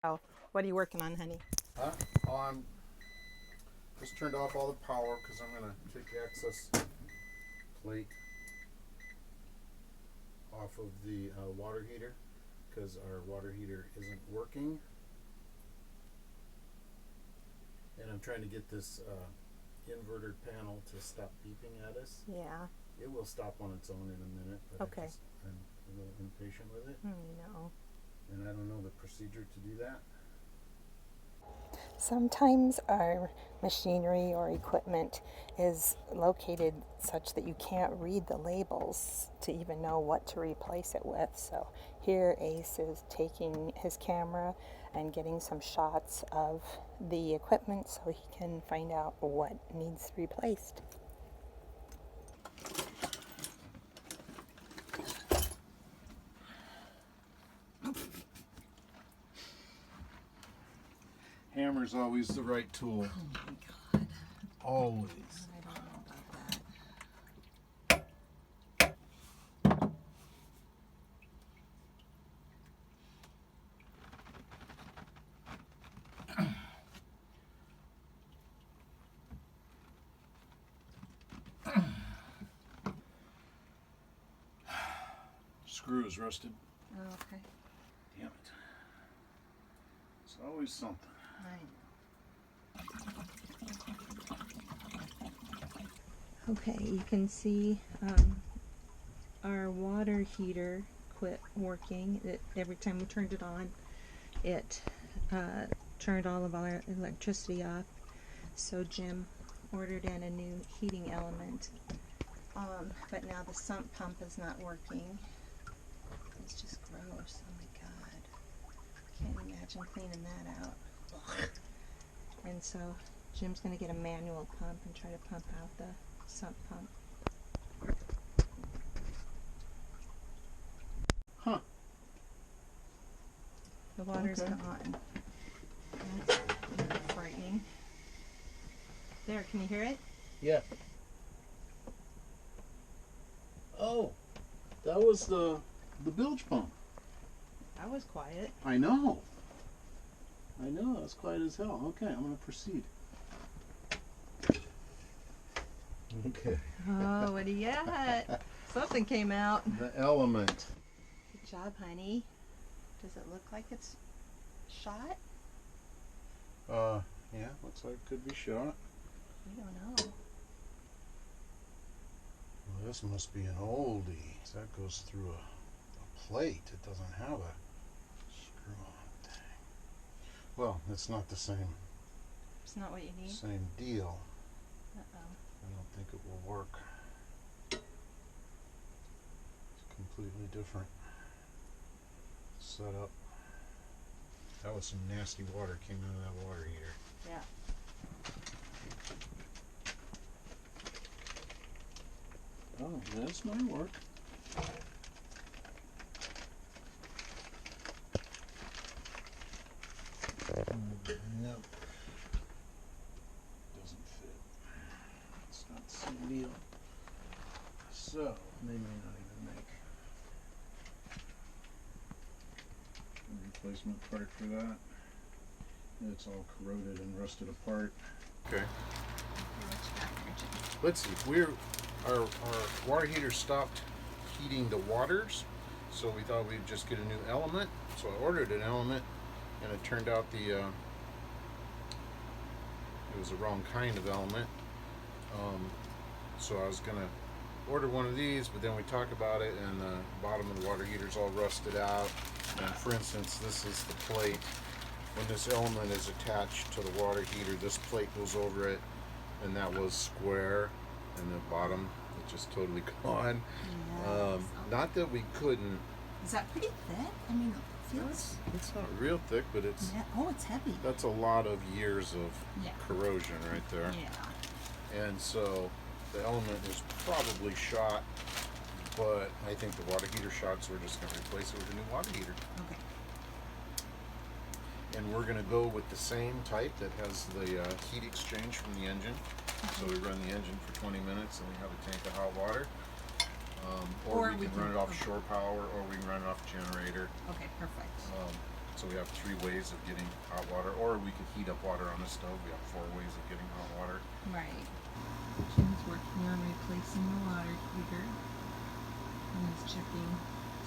Oh, what are you working on, honey? Huh? Oh, I'm just turned off all the power because I'm going to take the excess plate off of the water heater because our water heater isn't working. And I'm trying to get this inverter panel to stop beeping at us. Yeah. It will stop on its own in a minute, but Okay. I'm a little impatient with it. No. And I don't know the procedure to do that. Sometimes our machinery or equipment is located such that you can't read the labels to even know what to replace it with. So here Ace is taking his camera and getting some shots of the equipment so he can find out what needs replaced. Hammer's always the right tool. Oh my God. Always. I don't know about that. Screw is rusted. Oh, okay. Damn it. It's always something. Okay, you can see our water heater quit working. Every time we turned it on, it turned all of our electricity off. So Jim ordered in a new heating element. But now the sump pump is not working. It's just gross. Oh my God. Can't imagine cleaning that out. Ugh. And so Jim's going to get a manual pump and try to pump out the sump pump. Huh. The water's Okay. gone. That's a little frightening. There, can you hear it? Yeah. Oh, that was the bilge pump. That was quiet. I know. That's quiet as hell. Okay, I'm going to proceed. Okay. Oh, what do you got? Something came out. The element. Good job, honey. Does it look like it's shot? Yeah, looks like it could be shot. We don't know. Well, this must be an oldie. That goes through a plate. It doesn't have a screw-on thing. Well, it's not the same It's not what you need? deal. Uh-oh. I don't think it will work. It's completely different setup. That was some nasty water came out of that water heater. Yeah. Oh, this might work. Nope. Doesn't fit. It's not the same deal. So, they may not even make a replacement part for that. It's all corroded and rusted apart. Okay. Let's see. Our water heater stopped heating the waters, so we thought we'd just get a new element. So I ordered an element, and it turned out it was the wrong kind of element. So I was gonna order one of these, but then we talked about it, and the bottom of the water heater's all rusted out. And for instance, this is the plate. When this element is attached to the water heater, this plate goes over it, and that was square, and the bottom is just totally gone. Yes. Not that we couldn't. Is that pretty thick? I mean, it feels... It's not real thick, but it's Yeah. Oh, it's heavy. that's a lot of years of Yeah. corrosion right there. Yeah. And so the element is probably shot, but I think the water heater shot, so we're just going to replace it with a new water heater. Okay. And we're going to go with the same type that has the heat exchange from the engine. So we run the engine for 20 minutes and we have a tank of hot water. Or we can run it off shore power, or we can run it off generator. Okay, perfect. So we have 3 ways of getting hot water, or we could heat up water on the stove. We have 4 ways of getting hot water. Right. Jim's working on replacing the water heater. And he's checking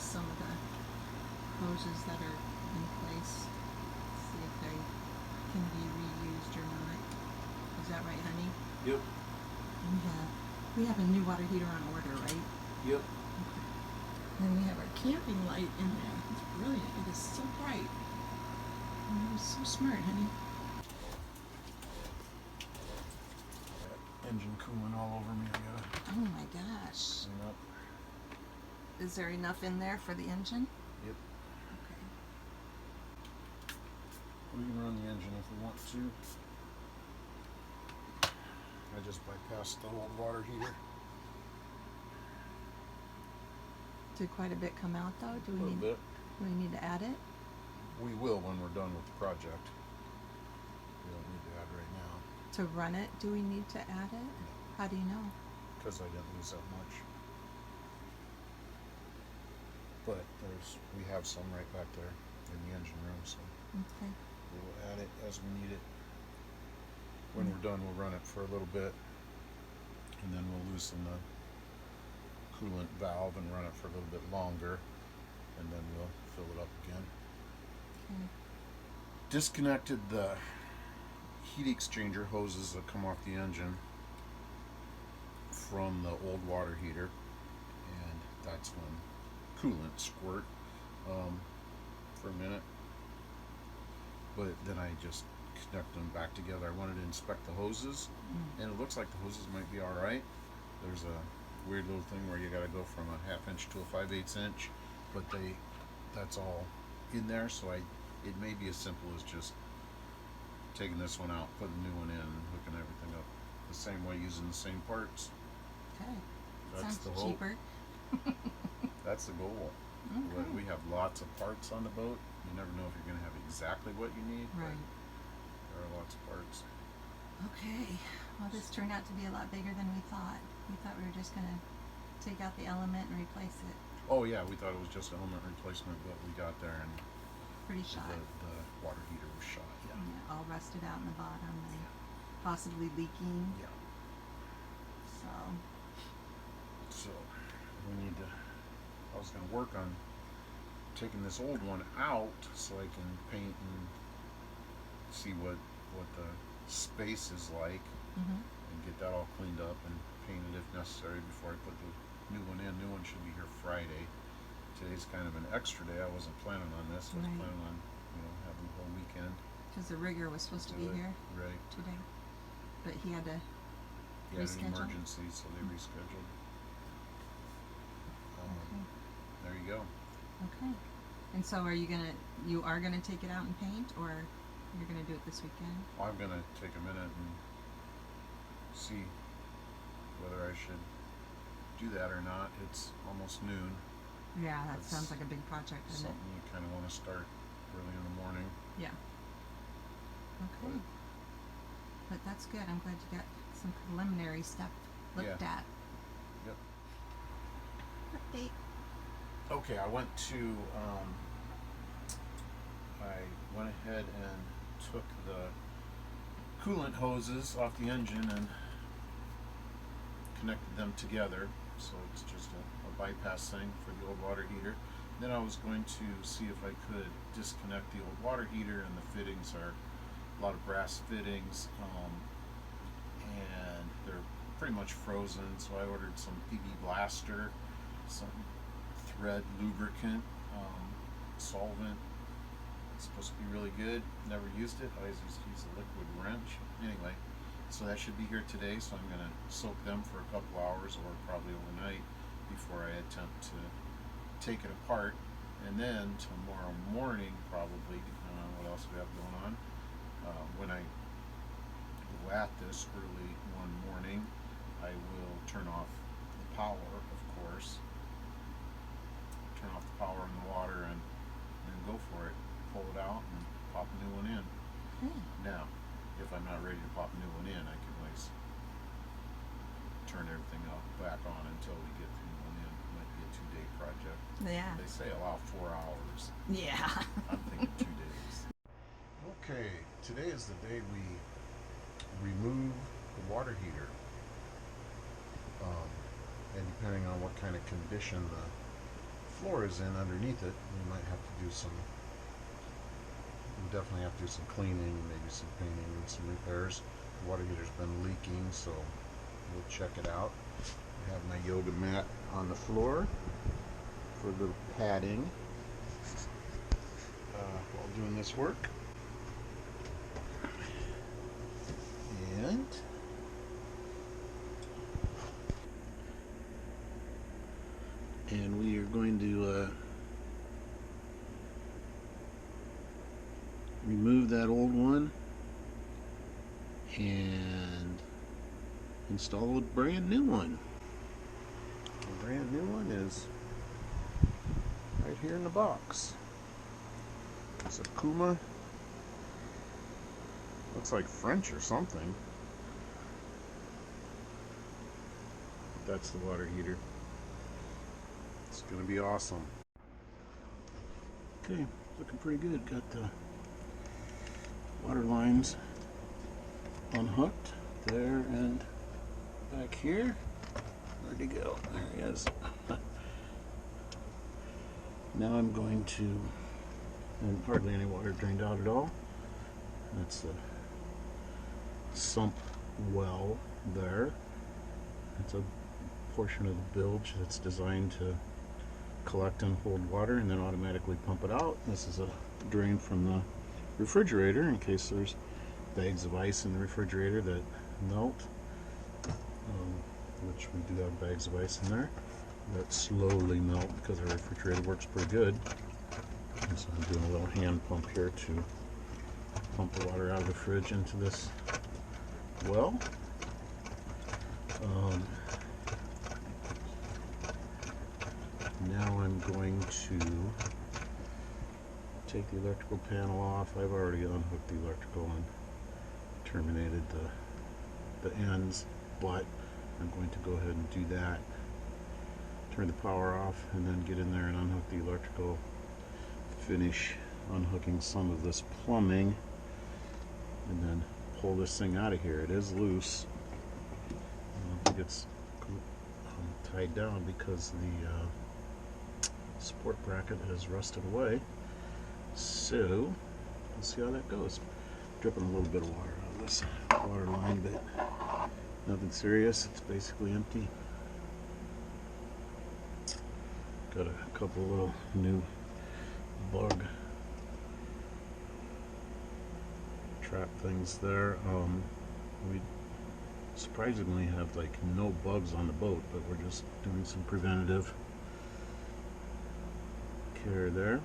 some of the hoses that are in place. See if they can be reused or not. Is that right, honey? Yep. We have a new water heater on order, right? Yep. Then we have our camping light in there. It's brilliant. It is so bright. And you're so smart, honey. Engine cooling all over me. I gotta Oh my gosh. clean up. Is there enough in there for the engine? Yep. Okay. We can run the engine if we want to. I just bypassed the old water heater. Did quite a bit come out though? Do A we little need bit. do we need to add it? We will when we're done with the project. We don't need to add right now To run it, do we need to add it? How do you know? because I didn't lose that much. But we have some right back there in the engine room, so Okay. we will add it as we need it. When we're done, we'll run it for a little bit, and then we'll loosen the coolant valve and run it for a little bit longer, and then we'll fill it up again. Okay. Disconnected the heat exchanger hoses that come off the engine from the old water heater, and that's when coolant squirt for a minute. But then I just connect them back together. I wanted to inspect the hoses, and it looks like the hoses might be all right. There's a weird little thing where you got to go from a 1/2 inch to a 5/8 inch, but that's all in there. So it may be as simple as just taking this one out, putting the new one in, and hooking everything up the same way, using the same parts. Okay. That's the Sounds hope. cheaper. That's the goal. Okay. We have lots of parts on the boat. You never know if you're going to have exactly what you need. Right. But there are lots of parts. Okay. Well, this turned out to be a lot bigger than we thought. We thought we were just gonna take out the element and replace it. Oh yeah, we thought it was just an element replacement, but we got there and Pretty shot. the water heater was shot. Yeah. Yeah, all rusted out in the bottom and possibly leaking. Yeah. So So we need to. I was going to work on taking this old one out so I can paint and see what the space is like, and get that all cleaned up and painted if necessary before I put the new one in. New one should be here Friday. Today's kind of an extra day. I wasn't planning on this. I was Right. planning on having the whole weekend. because the rigger was supposed to be do it. here Right. today, but he had to. He had an Reschedule? emergency, so they rescheduled. Okay. There you go. Okay. And so, you are gonna take it out and paint, or you're gonna do it this weekend? Well, I'm gonna take a minute and see whether I should do that or not. It's almost noon. Yeah, that That's sounds like a big project, doesn't it? Something you kind of want to start early in the morning. Yeah. Okay. But that's good. I'm glad you got some preliminary stuff looked Yeah. at. Yep. Update. Okay, I went ahead and took the coolant hoses off the engine and connected them together. So it's just a bypass thing for the old water heater. Then I was going to see if I could disconnect the old water heater, and the fittings are a lot of brass fittings, and they're pretty much frozen. So I ordered some PB Blaster, some thread lubricant, solvent. It's supposed to be really good. Never used it. I always used to use a liquid wrench. Anyway, so that should be here today. So I'm going to soak them for a couple hours, or probably overnight, before I attempt to take it apart. And then tomorrow morning, probably, depending on what else we have going on, when I go at this early one morning, I will turn off the power, of course. Turn off the power in the water and go for it. Pull it out and pop a new one in. Now, if I'm not ready to pop a new one in, I can always turn everything back on until we get the new one in. It might be a 2-day project. Yeah. They say allow 4 hours. Yeah. I'm thinking 2 days. Okay, today is the day we remove the water heater. And depending on what kind of condition the floor is in underneath it, we might have to do some, we definitely have to do some cleaning, maybe some painting and some repairs. The water heater's been leaking, so we'll check it out. I have my yoga mat on the floor for a little padding while doing this work. And we are going to remove that old one and install a brand new one. The brand new one is right here in the box. It's a Kuma. Looks like French or something. That's the water heater. It's gonna be awesome. Okay, looking pretty good. Got the water lines unhooked there and back here. Where'd he go? There he is. Now I'm going to, and hardly any water drained out at all. That's the sump well there. It's a portion of the bilge that's designed to collect and hold water and then automatically pump it out. This is a drain from the refrigerator in case there's bags of ice in the refrigerator that melt, which we do have bags of ice in there that slowly melt because our refrigerator works pretty good. And so I'm doing a little hand pump here to pump the water out of the fridge into this well. Now I'm going to take the electrical panel off. I've already unhooked the electrical and terminated the ends, but I'm going to go ahead and do that. Turn the power off and then get in there and unhook the electrical. Finish unhooking some of this plumbing and then pull this thing out of here. It is loose. I don't think it's tied down because the support bracket has rusted away. So let's see how that goes. Dripping a little bit of water out of this water line, but nothing serious. It's basically empty. Got a couple little new bug trap things there. We surprisingly have like no bugs on the boat, but we're just doing some preventative care there.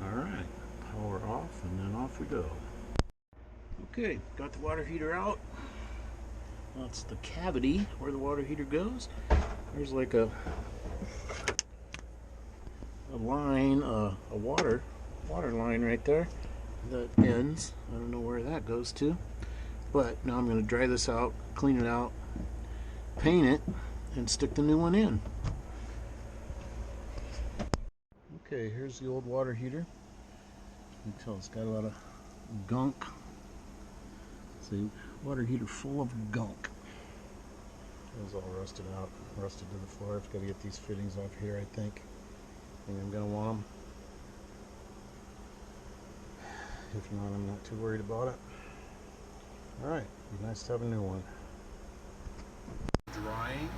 Alright, power off and then off we go. Okay, got the water heater out. That's the cavity where the water heater goes. There's like a line, a water line right there that ends. I don't know where that goes to, but now I'm going to dry this out, clean it out, paint it, and stick the new one in. Okay, here's the old water heater. You can tell it's got a lot of gunk. It's a water heater full of gunk. It was all rusted out, rusted to the floor. I've got to get these fittings off here, I think. I'm going to want them. If not, I'm not too worried about it. Alright, be nice to have a new one. Drying.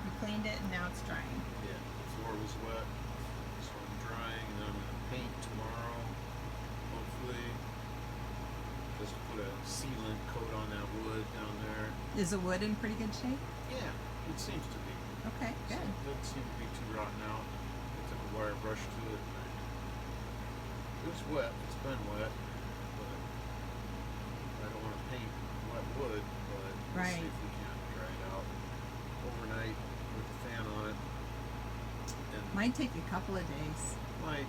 You cleaned it and now it's drying. Yeah, the floor was wet. So I'm drying and then I'm going to paint tomorrow. Hopefully. Just put a sealant coat on that wood down there. Is the wood in pretty good shape? Yeah, it seems to be. Okay, good. So it doesn't seem to be too rotten out. I took a wire brush to it. It was wet. It's been wet. But I don't want to paint wet wood, but we'll see if we can dry it out overnight with the fan on it. And might take a couple of days. Might.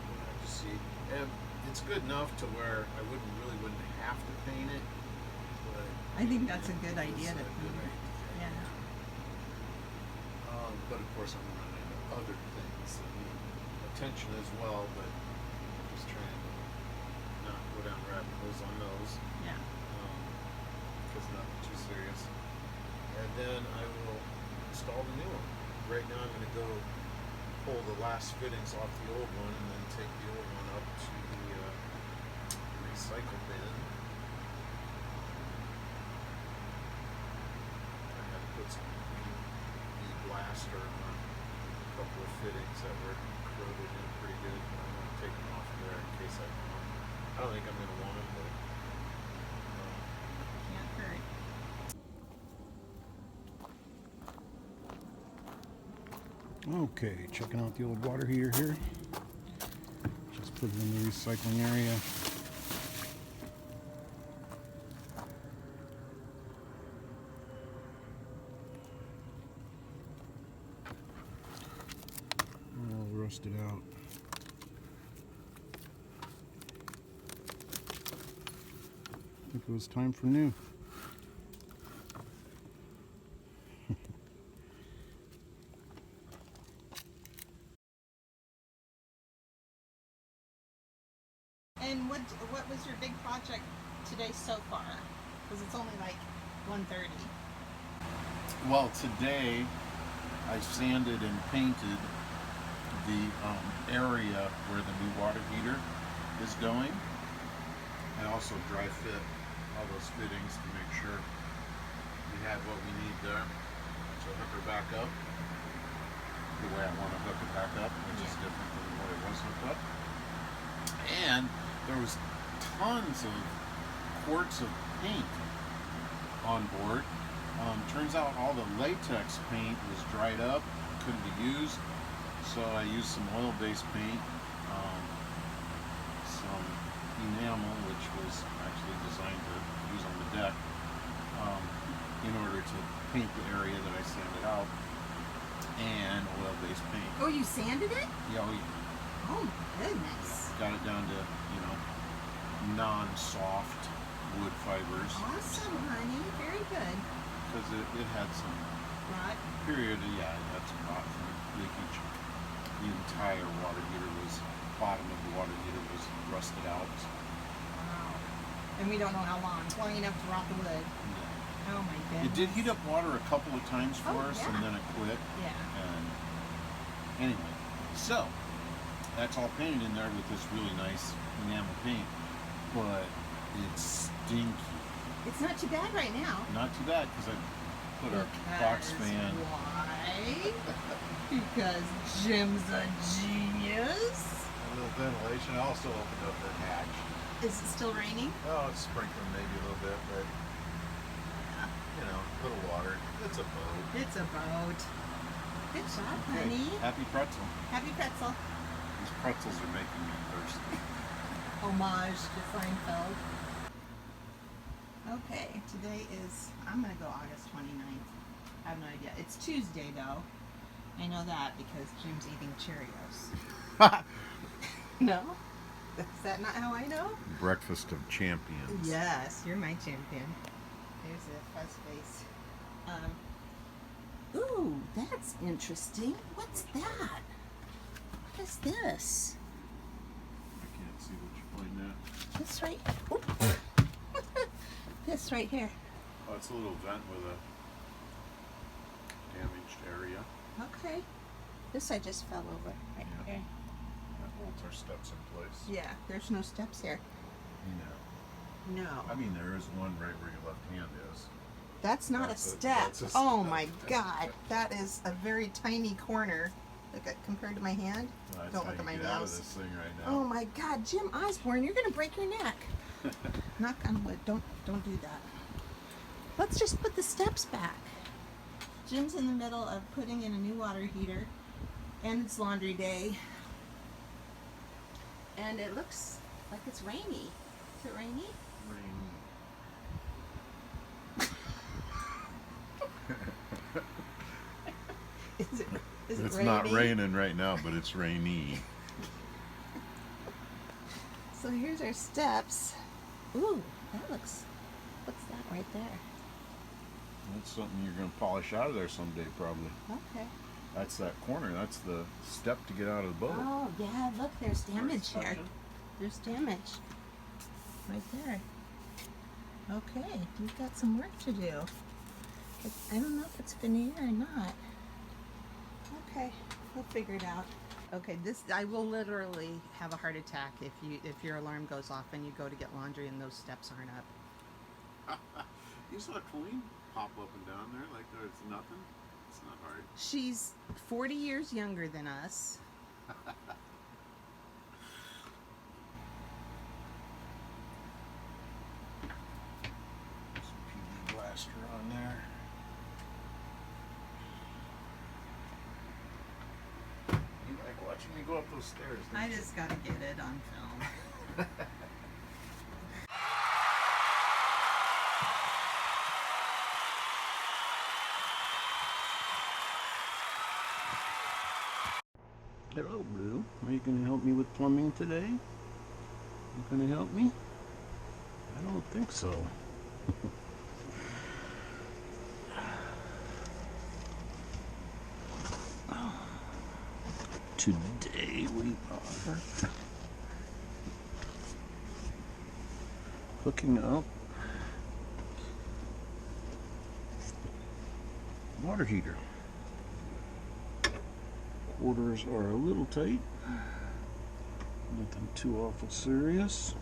We'll have to see. And it's good enough to where I wouldn't have to paint it. But I think that's a good idea to paint it. Yeah. But of course I'm running into other things that need attention as well, but we'll just trying to not go down rabbit holes on those. Yeah. Because nothing too serious. And then I will install the new one. Right now I'm going to go pull the last fittings off the old one and then take the old one up to the recycle bin. I had to put some bead blaster on a couple of fittings that were corroded in pretty good, but I'm going to take them off there in case I want them. I don't think I'm going to want them, but Can't hurt. okay, checking out the old water heater here. Just put it in the recycling area. All rusted out. I think it was time for new. And what was your big project today so far? Because it's only like 1:30. Well, today I sanded and painted the area where the new water heater is going. I also dry fit all those fittings to make sure we have what we need there. So hook her back up the way I want to hook it back up, which is different than the way it was hooked up. And there was tons of quarts of paint on board. Turns out all the latex paint was dried up, couldn't be used, so I used some oil-based paint, some enamel, which was actually designed to use on the deck, in order to paint the area that I sanded out, and oil-based paint. Oh, you sanded it? Yeah, Oh my goodness. got it down to, non-soft wood fibers. Awesome, honey. Very good. Because it had some Right. period, it had some rot from leakage. The entire water heater bottom of the water heater was rusted out. Wow. And we don't know how long. Long enough to rot the wood. Yeah. Oh my goodness. It did heat up water a couple of times for us, yeah. and then it quit. Yeah. And anyway, so that's all painted in there with this really nice enamel paint, but it's stinky. It's not too bad right now. Not too bad because I put our box fan. Why? Because Jim's a genius. A little ventilation. I also opened up the hatch. Is it still raining? Oh, it's sprinkling maybe a little bit, but a little water. It's a boat. It's a boat. Good job, Okay. honey. Happy pretzel. Happy pretzel. These pretzels are making me thirsty. Homage to Seinfeld. Okay, today is, I'm going to go August 29th. I have no idea. It's Tuesday, though. I know that because Jim's eating Cheerios. No? Is that not how I know? Breakfast of champions. Yes, you're my champion. There's a fuzz face. Ooh, that's interesting. What's that? What is this? I can't see what you're pointing at. This right. This right here. Oh, it's a little vent with a damaged area. Okay. This I just fell over right Yeah. here. That holds our steps in place. Yeah, there's no steps here. No. No. I mean, there is one right where your left hand is. That's not That's a a- step. that's a Oh step. my god. That is a very tiny corner. Look at compared to my hand. Well, that's Don't how look at you my get out of nails. this thing right Oh now. my god, Jim Osborn, you're gonna break your neck. Knock on wood. Don't do that. Let's just put the steps back. Jim's in the middle of putting in a new water heater, and it's laundry day. And it looks like it's rainy. Is it rainy? Is it It's raining? not raining right now, but it's rainy. So here's our steps. Ooh, that looks. What's that right there? That's something you're going to polish out of there someday, probably. Okay. That's that corner. That's the step to get out of the boat. Oh yeah, look, there's damage here. There's damage. Right there. Okay, you've got some work to do. I don't know if it's veneer or not. Okay, we'll figure it out. Okay, I will literally have a heart attack if your alarm goes off and you go to get laundry and those steps aren't up. You saw Colleen pop up and down there like there's nothing. It's not hard. She's 40 years younger than us. Some PD blaster on there. You like watching me go up those stairs? I just gotta get it on film. Hello, Blue. Are you going to help me with plumbing today? You going to help me? I don't think so. Today we are hooking up water heater. Quarters are a little tight. Nothing too awful serious.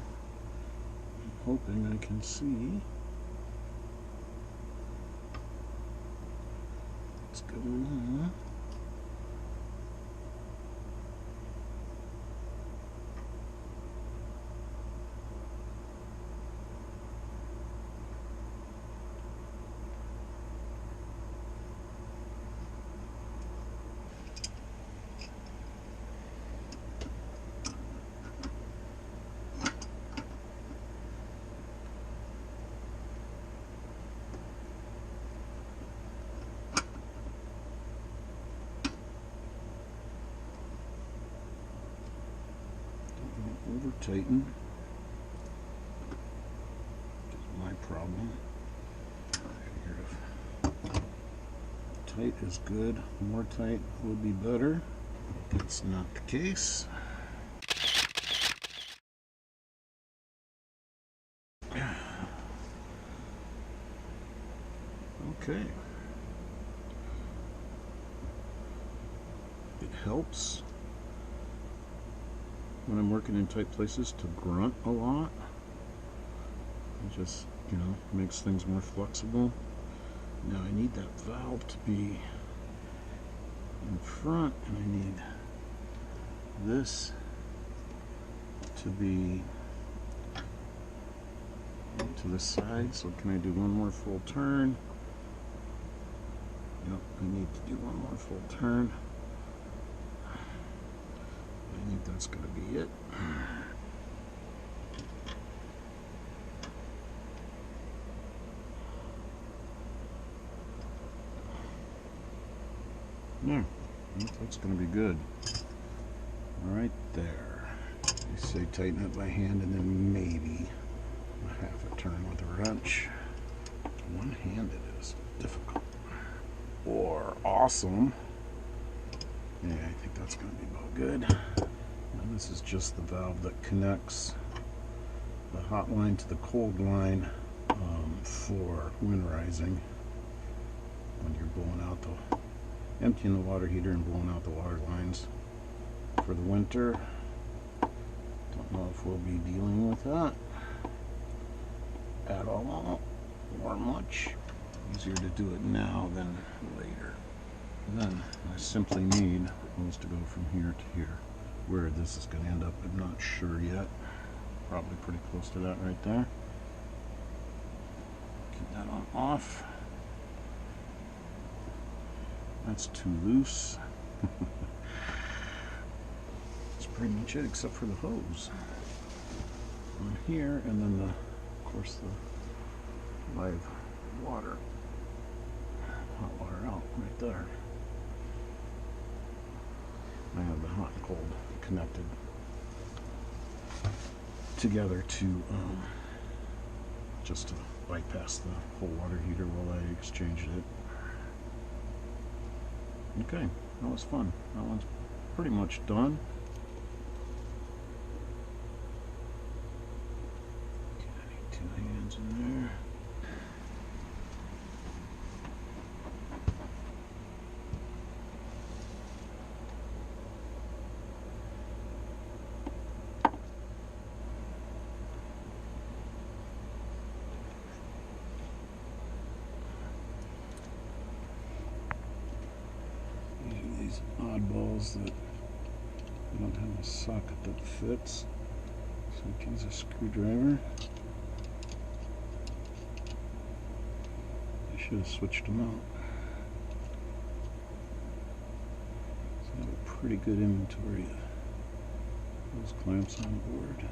I'm hoping I can see what's going on. Over tighten is my problem. I figured if tight is good, more tight would be better. That's not the case. Okay. It helps when I'm working in tight places to grunt a lot. It just, makes things more flexible. Now I need that valve to be in front, and I need this to be to the side. So can I do one more full turn? Yep, I need to do one more full turn. I think that's going to be it. Yeah, that's going to be good. Right there. You say tighten it by hand and then maybe a half a turn with a wrench. One-handed is difficult. Or awesome. Yeah, I think that's going to be about good. And this is just the valve that connects the hot line to the cold line for winterizing. When you're blowing out emptying the water heater and blowing out the water lines for the winter. Don't know if we'll be dealing with that at all or much. Easier to do it now than later. And then I simply need the hose to go from here to here. Where this is going to end up, I'm not sure yet. Probably pretty close to that right there. Keep that on off. That's too loose. That's pretty much it, except for the hose on here, and then of course the live water, hot water out right there. I have the hot and cold connected together to just to bypass the whole water heater while I exchanged it. Okay, that was fun. That one's pretty much done. oddballs that don't have a socket that fits, so I can use a screwdriver. I should have switched them out. So I have a pretty good inventory of those clamps on board.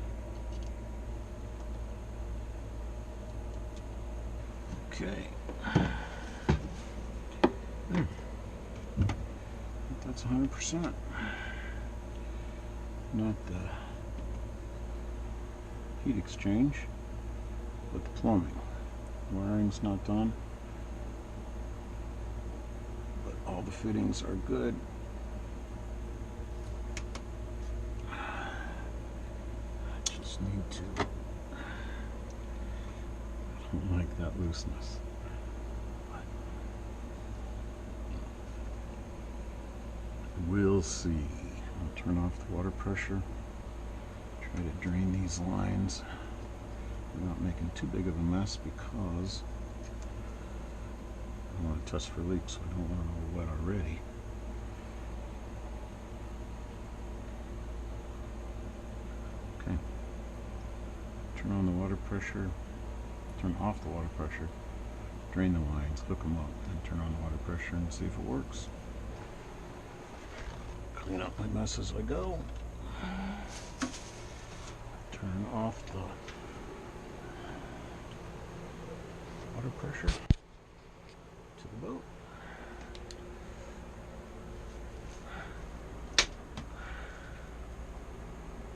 Okay. There. That's 100%. Not the heat exchange, but the plumbing. Wiring's not done, but all the fittings are good. I just need to. I don't like that looseness. We'll see. I'll turn off the water pressure. Try to drain these lines without making too big of a mess, because I want to test for leaks, so I don't want it all wet already. Okay. Turn on the water pressure. Turn off the water pressure. Drain the lines, hook them up, then turn on the water pressure and see if it works. Clean up my mess as I go. Turn off the water pressure to the boat.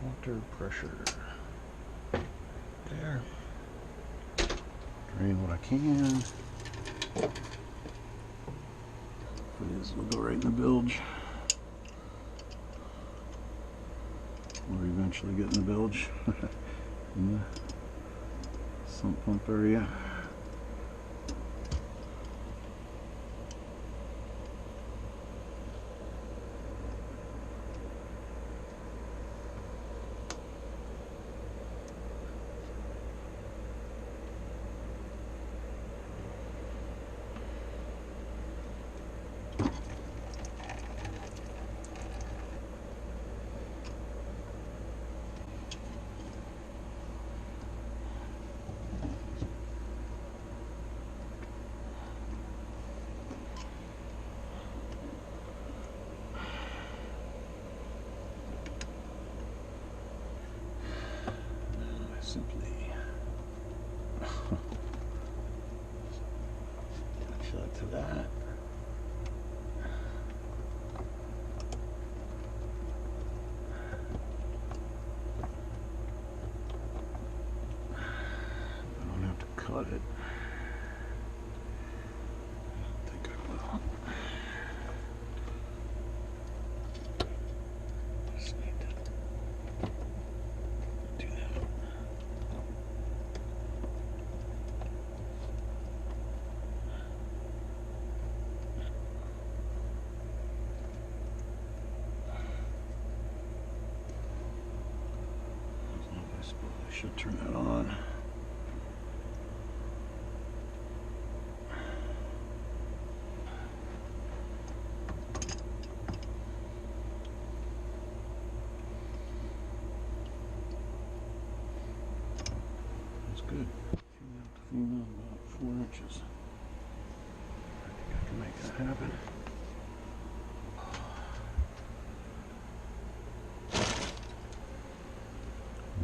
Water pressure. There. Drain what I can. It'll go right in the bilge. Or eventually get in the bilge in the sump pump area. Simply attach that to that. I don't have to cut it. I don't think I will. Just need to do that. I should turn that on. That's good. Female about 4 inches. I think I can make that happen.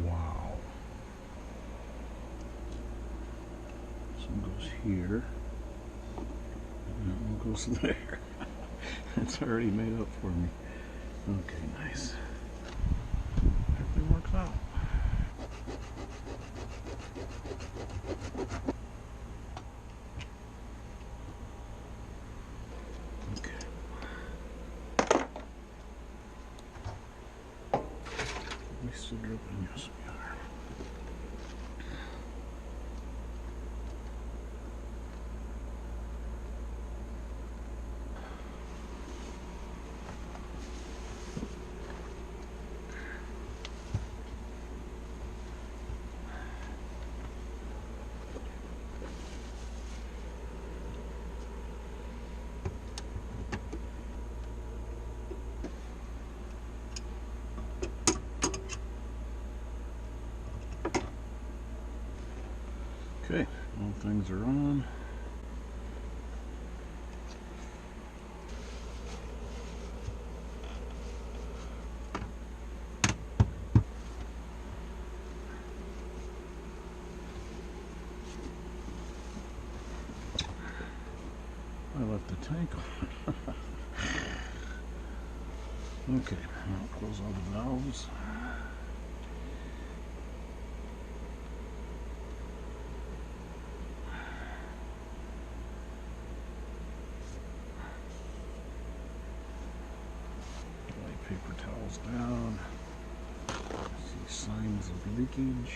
Wow. Some goes here, and that one goes there. It's already made up for me. Okay, nice. Everything works out. Okay. We still dripping? Yes, we are. Okay, all things are on. I left the tank on. Okay, I'll close all the valves. Lay paper towels down. See signs of leakage.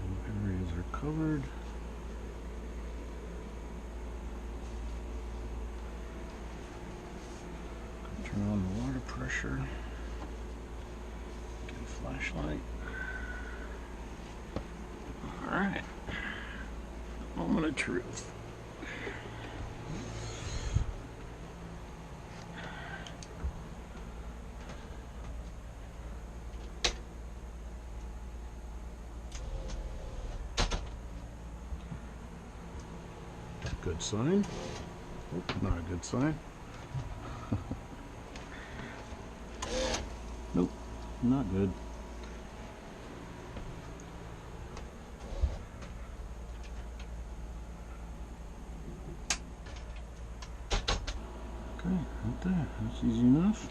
All areas are covered. Turn on the water pressure. Get a flashlight. Alright. Moment of truth. Good sign. Oh, not a good sign. Nope, not good. Okay, right there. That's easy enough.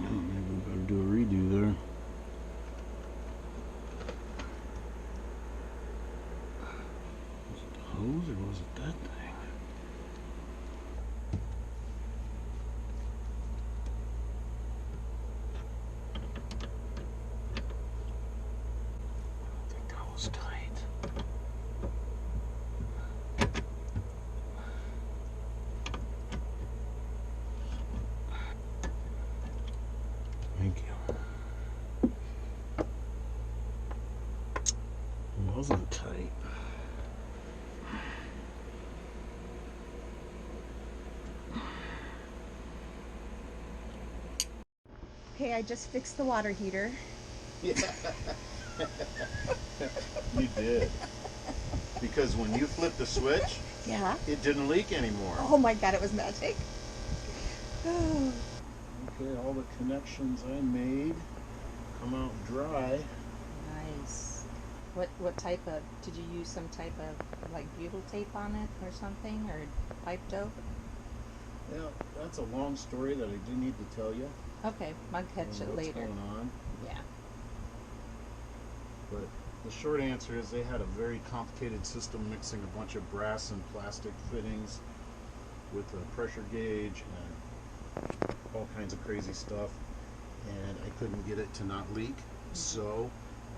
Maybe we better do a redo there. Was it the hose or was it that thing? I think that was tight. Thank you. It wasn't tight. Okay, I just fixed the water heater. Yeah. You did. Because when you flipped the switch, Yeah. it didn't leak anymore. Oh my God, it was magic. Okay, all the connections I made come out dry. Nice. What type of, did you use some type of like butyl tape on it or something, or pipe dope? Yeah, that's a long story that I do need to tell you. Okay, I'll catch it What's later. going on. Yeah. But the short answer is they had a very complicated system mixing a bunch of brass and plastic fittings with a pressure gauge and all kinds of crazy stuff, and I couldn't get it to not leak. So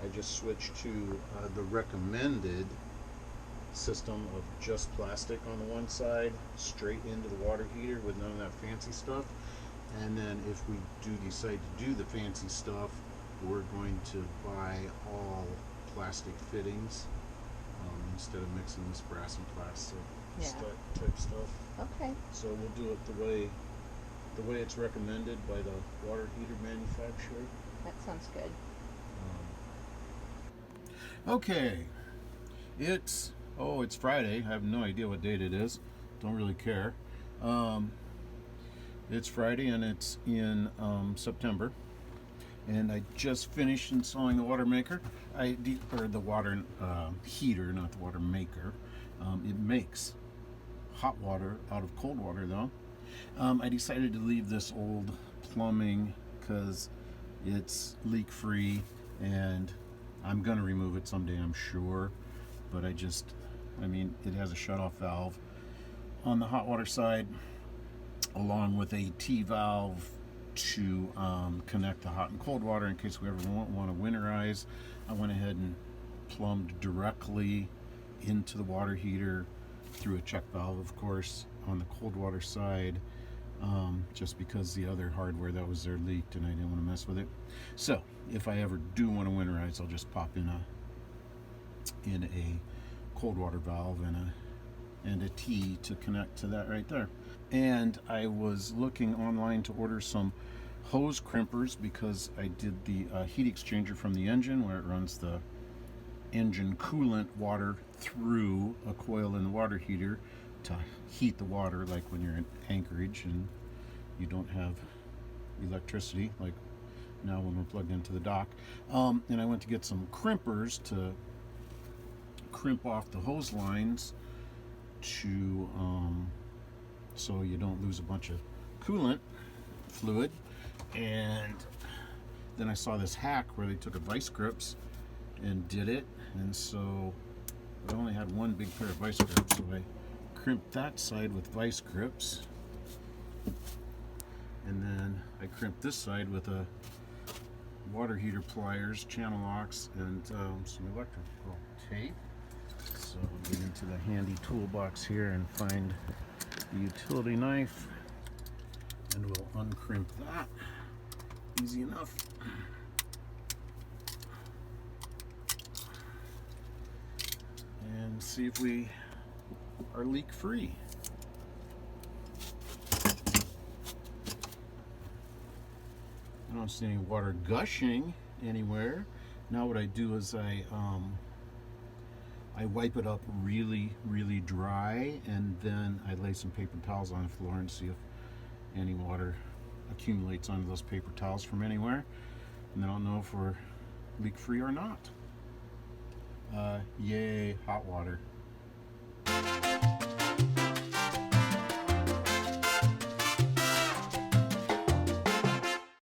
I just switched to the recommended system of just plastic on the one side, straight into the water heater with none of that fancy stuff. And then if we do decide to do the fancy stuff, we're going to buy all plastic fittings instead of mixing this brass and plastic type stuff. Okay. So we'll do it the way it's recommended by the water heater manufacturer. That sounds good. Okay, it's Friday. I have no idea what date it is. Don't really care. It's Friday and it's in September, and I just finished installing the water maker. Or the water heater, not the water maker. It makes hot water out of cold water, though. I decided to leave this old plumbing because it's leak-free, and I'm gonna remove it someday, I'm sure. But it has a shutoff valve on the hot water side, along with a T-valve to connect the hot and cold water in case we ever want to winterize. I went ahead and plumbed directly into the water heater through a check valve, of course, on the cold water side. just because the other hardware that was there leaked and I didn't want to mess with it. So if I ever do want to winterize, I'll just pop in a cold water valve and a T to connect to that right there. And I was looking online to order some hose crimpers because I did the heat exchanger from the engine where it runs the engine coolant water through a coil in the water heater to heat the water, like when you're in Anchorage and you don't have electricity like now when we're plugged into the dock. And I went to get some crimpers to crimp off the hose lines to so you don't lose a bunch of coolant fluid. And then I saw this hack where they took a vice grips and did it, and so I only had one big pair of vice grips, so I crimped that side with vice grips, and then I crimped this side with a water heater pliers, channel locks, and some electrical tape. So I'll get into the handy toolbox here and find the utility knife, and we'll uncrimp that. Easy enough. And see if we are leak free. I don't see any water gushing anywhere. Now what I do is I wipe it up really dry, and then I lay some paper towels on the floor and see if any water accumulates onto those paper towels from anywhere, and then I'll know if we're leak free or not. Yay, hot water.